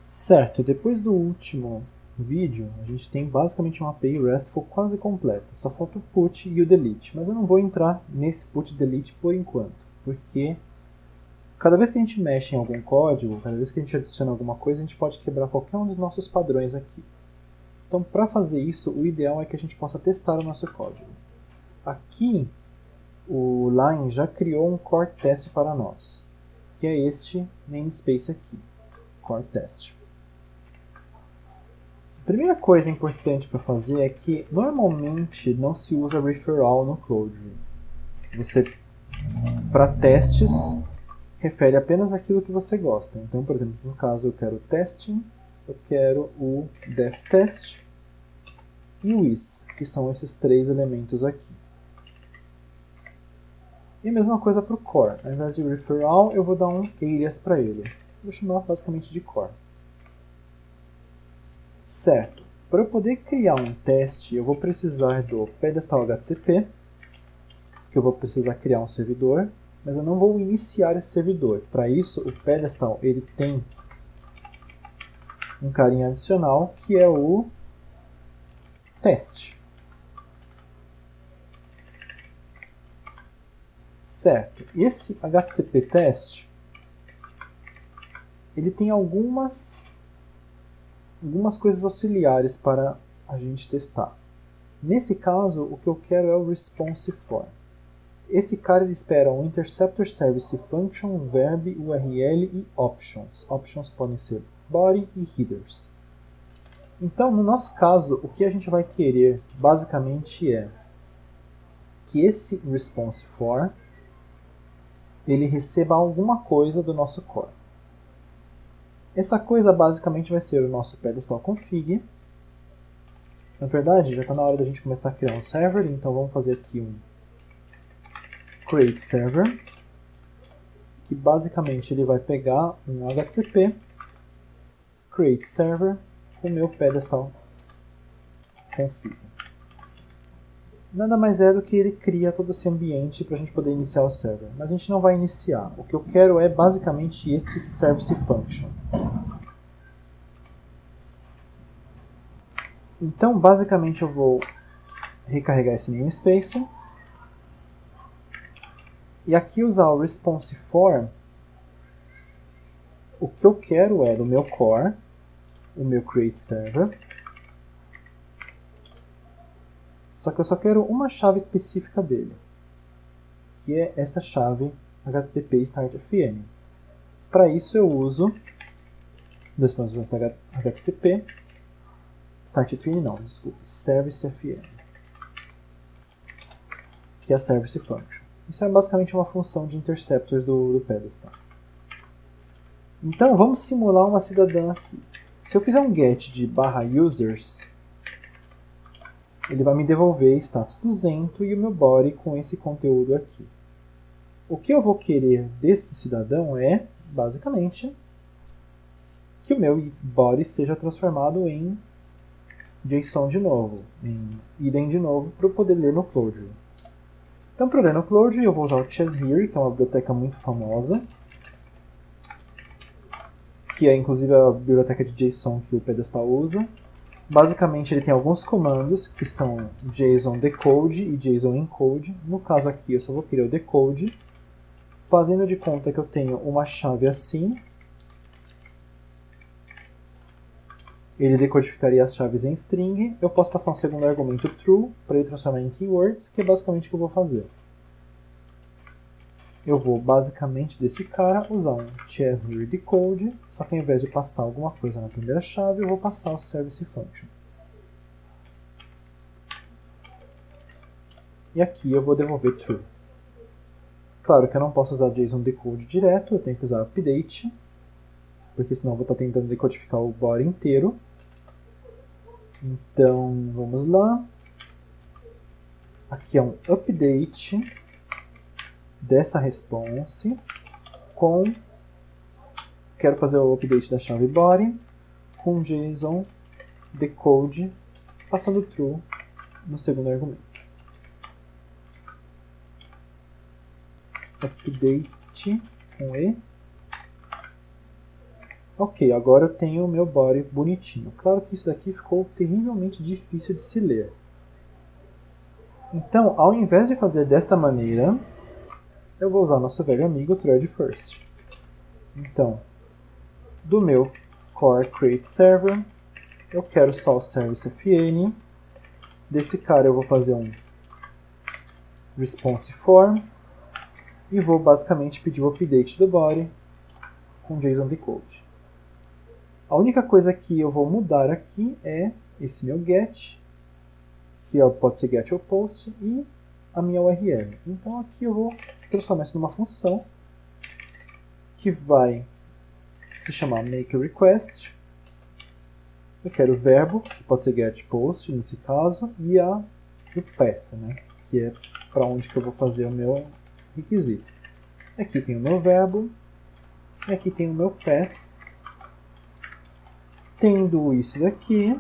Certo, depois do último vídeo, a gente tem basicamente uma API RESTful quase completa. Só falta o put e o delete, mas eu não vou entrar nesse put e delete por enquanto, porque cada vez que a gente mexe em algum código, cada vez que a gente adiciona alguma coisa, a gente pode quebrar qualquer um dos nossos padrões aqui. Então, para fazer isso, o ideal é que a gente possa testar o nosso código. Aqui, o Line já criou um core test para nós, que é este namespace aqui, core test. A primeira coisa importante para fazer é que normalmente não se usa referral no Clojure. Você, para testes, refere apenas aquilo que você gosta. Então, por exemplo, no caso eu quero testing, eu quero o deftest e o is, que são esses três elementos aqui. E a mesma coisa para o core. Ao invés de referral, eu vou dar um alias para ele. Vou chamar basicamente de core. Certo. Para eu poder criar um teste, eu vou precisar do pedestal HTTP, que eu vou precisar criar um servidor, mas eu não vou iniciar esse servidor. Para isso, o pedestal ele tem um carinha adicional, que é o teste. Certo. Esse HTTP test, ele tem algumas coisas auxiliares para a gente testar. Nesse caso, o que eu quero é o response for. Esse cara ele espera um interceptor service function, verb, URL e options. Options podem ser body e headers. Então, no nosso caso, o que a gente vai querer basicamente é que esse response for ele receba alguma coisa do nosso core. Essa coisa basicamente vai ser o nosso pedestal config. Na verdade, já está na hora da gente começar a criar um server, então vamos fazer aqui um create server, que basicamente ele vai pegar um HTTP create server com o meu pedestal config. Nada mais é do que ele cria todo esse ambiente para a gente poder iniciar o server, mas a gente não vai iniciar. O que eu quero é basicamente este service function. Então, basicamente, eu vou recarregar esse namespace e aqui usar o response for. O que eu quero é do meu core, o meu create server, só que eu só quero uma chave específica dele, que é esta chave HTTP startfn. Para isso eu uso HTTP startfn não, desculpe, servicefn, que é a service function. Isso é basicamente uma função de interceptors do pedestal. Então vamos simular uma cidadã aqui. Se eu fizer um get de /users, ele vai me devolver status 200 e o meu body com esse conteúdo aqui. O que eu vou querer desse cidadão é, basicamente, que o meu body seja transformado em JSON de novo, em idem de novo, para eu poder ler no Clojure. Então, para ler no Clojure, eu vou usar o chesshere, que é uma biblioteca muito famosa, que é inclusive a biblioteca de JSON que o pedestal usa. Basicamente, ele tem alguns comandos que são JSON decode e JSON encode. No caso aqui, eu só vou querer o decode, fazendo de conta que eu tenho uma chave assim. Ele decodificaria as chaves em string. Eu posso passar um segundo argumento true para ele transformar em keywords, que é basicamente o que eu vou fazer. Eu vou, basicamente, desse cara, usar um chesshere decode, só que ao invés de passar alguma coisa na primeira chave, eu vou passar o service function. E aqui eu vou devolver true. Claro que eu não posso usar JSON decode direto, eu tenho que usar update, porque senão eu vou estar tentando decodificar o body inteiro. Então, vamos lá. Aqui é um update dessa response com... Quero fazer o update da chave body com JSON decode passando true no segundo argumento. Update com E Ok, agora eu tenho o meu body bonitinho. Claro que isso daqui ficou terrivelmente difícil de se ler. Então, ao invés de fazer desta maneira, eu vou usar nosso velho amigo thread first. Então, do meu core create server, eu quero só o service fn. Desse cara eu vou fazer um response form e vou basicamente pedir o update do body com JSON decode. A única coisa que eu vou mudar aqui é esse meu get, que pode ser get ou post, e a minha URL. Então aqui eu vou transformar isso numa função que vai se chamar makeRequest. Eu quero o verbo, que pode ser get post nesse caso, e o path, né, que é para onde que eu vou fazer o meu requisito. Aqui tem o meu verbo, e aqui tem o meu path. Tendo isso daqui,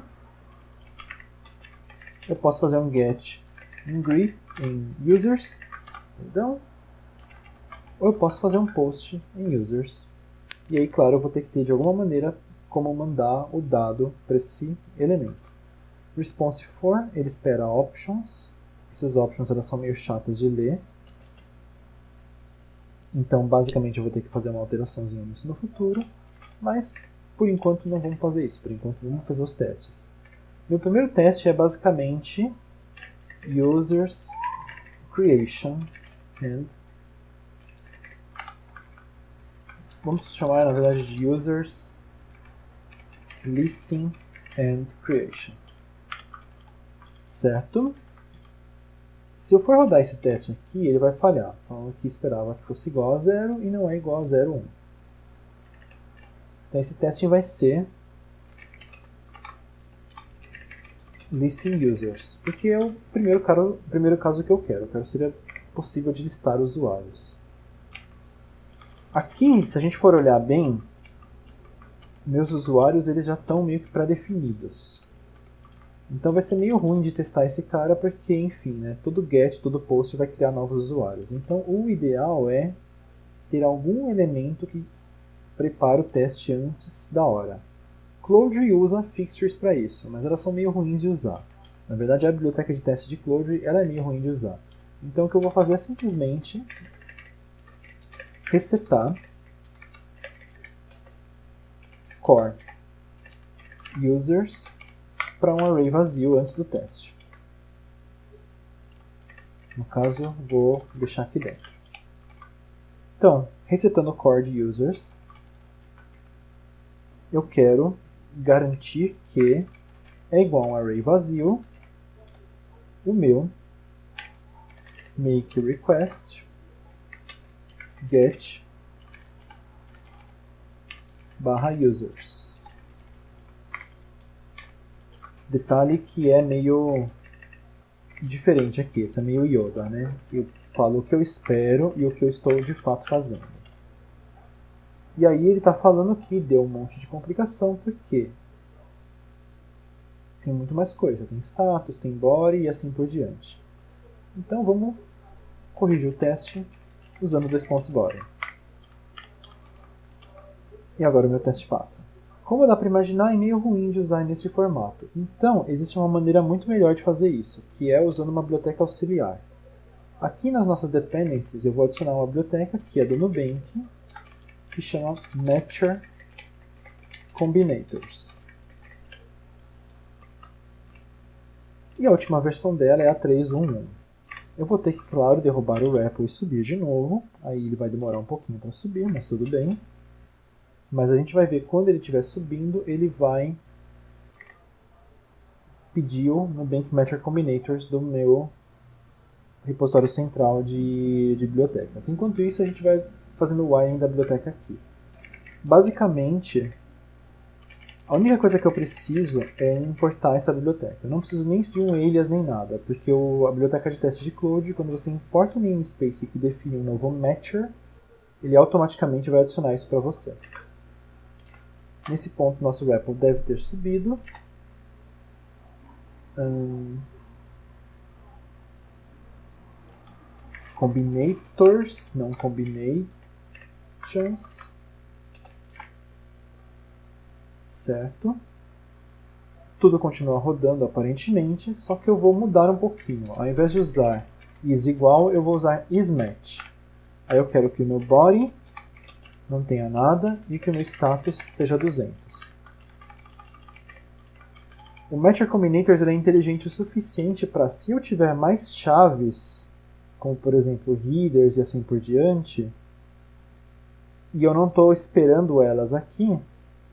eu posso fazer um get em users, perdão, ou eu posso fazer um post em users. E aí, claro, eu vou ter que ter de alguma maneira como mandar o dado para esse elemento. Response for, ele espera options. Essas options elas são meio chatas de ler. Então, basicamente, eu vou ter que fazer uma alteraçãozinha nisso no futuro. Mas, por enquanto, não vamos fazer isso. Por enquanto, vamos fazer os testes. Meu primeiro teste é basicamente users creation and vamos chamar na verdade de users listing and creation, certo? Se eu for rodar esse teste aqui, ele vai falhar, falando que esperava que fosse igual a 0 e não é igual a 0,1. Então esse teste vai ser listing users, porque é o primeiro caso que eu quero seria possível de listar usuários. Aqui, se a gente for olhar bem, meus usuários eles já estão meio que pré-definidos. Então vai ser meio ruim de testar esse cara porque, enfim, né, todo get, todo post vai criar novos usuários. Então o ideal é ter algum elemento que prepare o teste antes da hora. Clojure usa fixtures para isso, mas elas são meio ruins de usar. Na verdade, a biblioteca de teste de Clojure ela é meio ruim de usar. Então o que eu vou fazer é simplesmente resetar core users para um array vazio antes do teste. No caso, vou deixar aqui dentro. Então, resetando o core de users, eu quero garantir que é igual a um array vazio o meu makeRequest get /users. Detalhe que é meio diferente aqui, esse é meio Yoda, né? Eu falo o que eu espero e o que eu estou de fato fazendo. E aí ele está falando que deu um monte de complicação, porque tem muito mais coisa. Tem status, tem body e assim por diante. Então vamos corrigir o teste usando o response_body. E agora o meu teste passa. Como dá para imaginar, é meio ruim de usar nesse formato. Então, existe uma maneira muito melhor de fazer isso, que é usando uma biblioteca auxiliar. Aqui nas nossas dependencies, eu vou adicionar uma biblioteca, que é do Nubank, que chama Matcher Combinators. E a última versão dela é a 3.1.1. Eu vou ter que, claro, derrubar o REPL e subir de novo. Aí ele vai demorar um pouquinho para subir, mas tudo bem. Mas a gente vai ver quando ele estiver subindo, ele vai pedir o Nubank Matcher Combinators do meu repositório central de bibliotecas. Enquanto isso, a gente vai fazendo o wiring da biblioteca aqui. Basicamente, a única coisa que eu preciso é importar essa biblioteca. Eu não preciso nem de um alias nem nada, porque a biblioteca de teste de Clojure, quando você importa um namespace que define um novo matcher, ele automaticamente vai adicionar isso para você. Nesse ponto, nosso REPL deve ter subido. Combinators, não combinations. certo? Tudo continua rodando aparentemente, só que eu vou mudar um pouquinho. Ao invés de usar is igual, eu vou usar isMatch. Aí eu quero que o meu body não tenha nada e que o meu status seja 200. O Matcher Combinators é inteligente o suficiente para, se eu tiver mais chaves, como por exemplo headers e assim por diante, e eu não estou esperando elas aqui,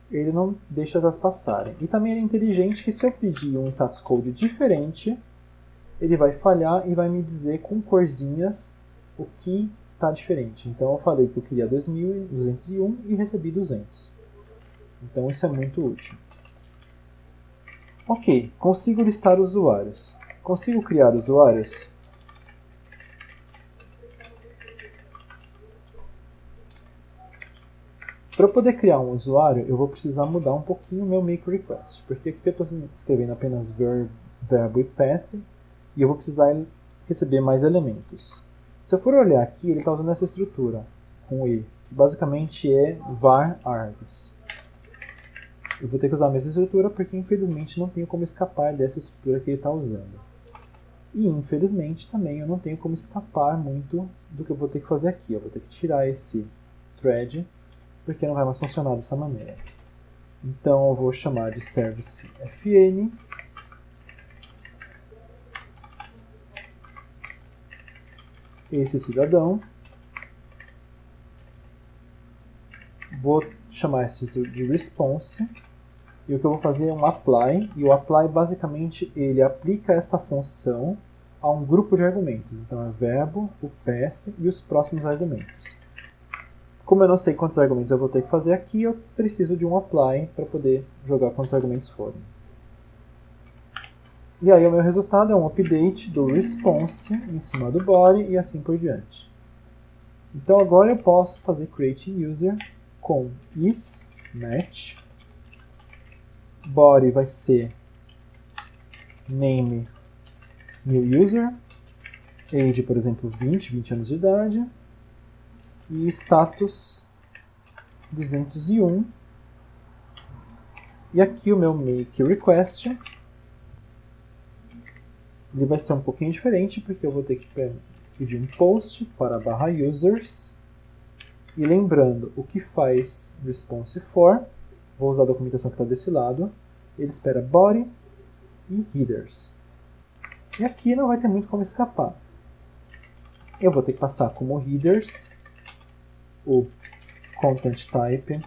ele não deixa elas passarem. E também ele é inteligente que, se eu pedir um status code diferente, ele vai falhar e vai me dizer com corzinhas o que está diferente. Então eu falei que eu queria 2201 e recebi 200. Então isso é muito útil. Ok, consigo listar usuários. Consigo criar usuários? Para eu poder criar um usuário, eu vou precisar mudar um pouquinho o meu make request, porque aqui eu estou escrevendo apenas verbo e path, e eu vou precisar receber mais elementos. Se eu for olhar aqui, ele está usando essa estrutura, com E, que basicamente é var args. Eu vou ter que usar a mesma estrutura porque, infelizmente, não tenho como escapar dessa estrutura que ele está usando. E, infelizmente, também eu não tenho como escapar muito do que eu vou ter que fazer aqui. Eu vou ter que tirar esse thread, porque não vai mais funcionar dessa maneira. Então eu vou chamar de service fn esse cidadão. Vou chamar isso de response. E o que eu vou fazer é um apply. E o apply, basicamente, ele aplica esta função a um grupo de argumentos. Então é verbo, o path e os próximos argumentos. Como eu não sei quantos argumentos eu vou ter que fazer aqui, eu preciso de um apply para poder jogar quantos argumentos forem. E aí o meu resultado é um update do response em cima do body e assim por diante. Então agora eu posso fazer create user com isMatch. Body vai ser name new user. Age, por exemplo, 20 anos de idade. E status 201. E aqui o meu make request, ele vai ser um pouquinho diferente, porque eu vou ter que pedir um post para /users. E lembrando, o que faz response for, vou usar a documentação que está desse lado, ele espera body e headers. E aqui não vai ter muito como escapar. Eu vou ter que passar como headers o content type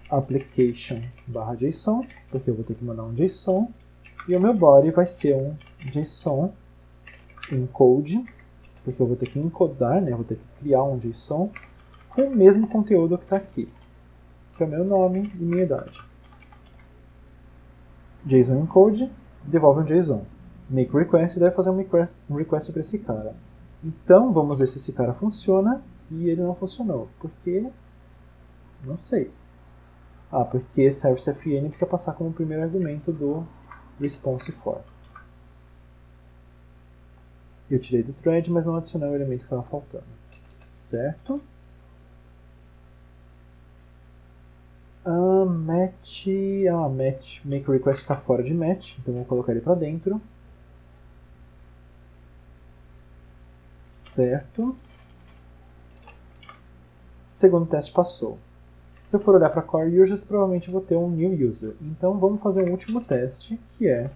application/json, porque eu vou ter que mandar um JSON, e o meu body vai ser um JSON encode, porque eu vou ter que encodar, né? Eu vou ter que criar um JSON com o mesmo conteúdo que está aqui, que é o meu nome e minha idade. JSON encode devolve um JSON. Make request deve fazer um request para esse cara. Então, vamos ver se esse cara funciona, e ele não funcionou. Por quê? Não sei. Porque service fn precisa passar como primeiro argumento do response for. Eu tirei do thread, mas não adicionei o elemento que estava faltando. Certo? Match, make request está fora de match, então vou colocar ele para dentro. Certo. Segundo teste passou. Se eu for olhar para core users, provavelmente vou ter um new user. Então vamos fazer um último teste, que é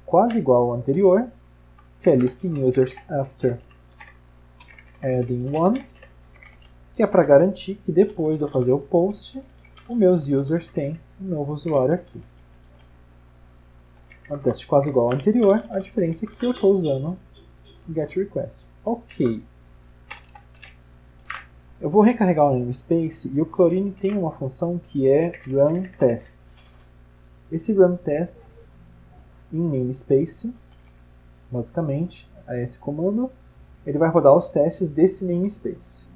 quase igual ao anterior, que é listing users after adding one, que é para garantir que depois de eu fazer o post, os meus users têm um novo usuário aqui. Um teste quase igual ao anterior, a diferença é que eu estou usando getRequest. Ok. Eu vou recarregar o namespace e o Chlorine tem uma função que é runTests. Esse runTests em namespace, basicamente, é esse comando, ele vai rodar os testes desse namespace.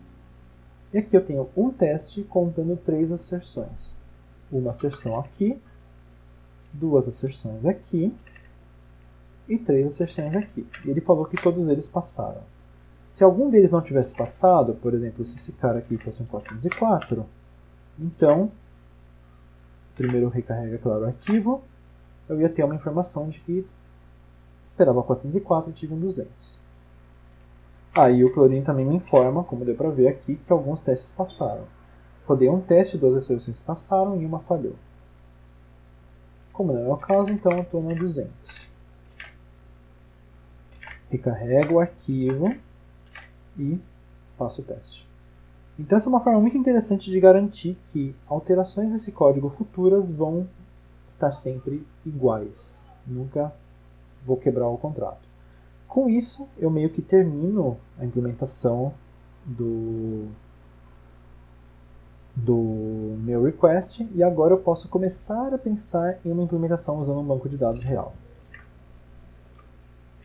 E aqui eu tenho um teste contando 3 asserções. Uma asserção aqui, 2 asserções aqui e 3 asserções aqui. E ele falou que todos eles passaram. Se algum deles não tivesse passado, por exemplo, se esse cara aqui fosse um 404, Então, primeiro recarrega, claro, o arquivo. Eu ia ter uma informação de que esperava 404 e tive um 200. Aí o Cloudinho também me informa, como deu para ver aqui, que alguns testes passaram. Rodei um teste, 2 resoluções passaram e uma falhou. Como não é o caso, então eu estou no 200. Recarrego o arquivo e faço o teste. Então essa é uma forma muito interessante de garantir que alterações desse código futuras vão estar sempre iguais. Nunca vou quebrar o contrato. Com isso, eu meio que termino a implementação do meu request e agora eu posso começar a pensar em uma implementação usando um banco de dados real.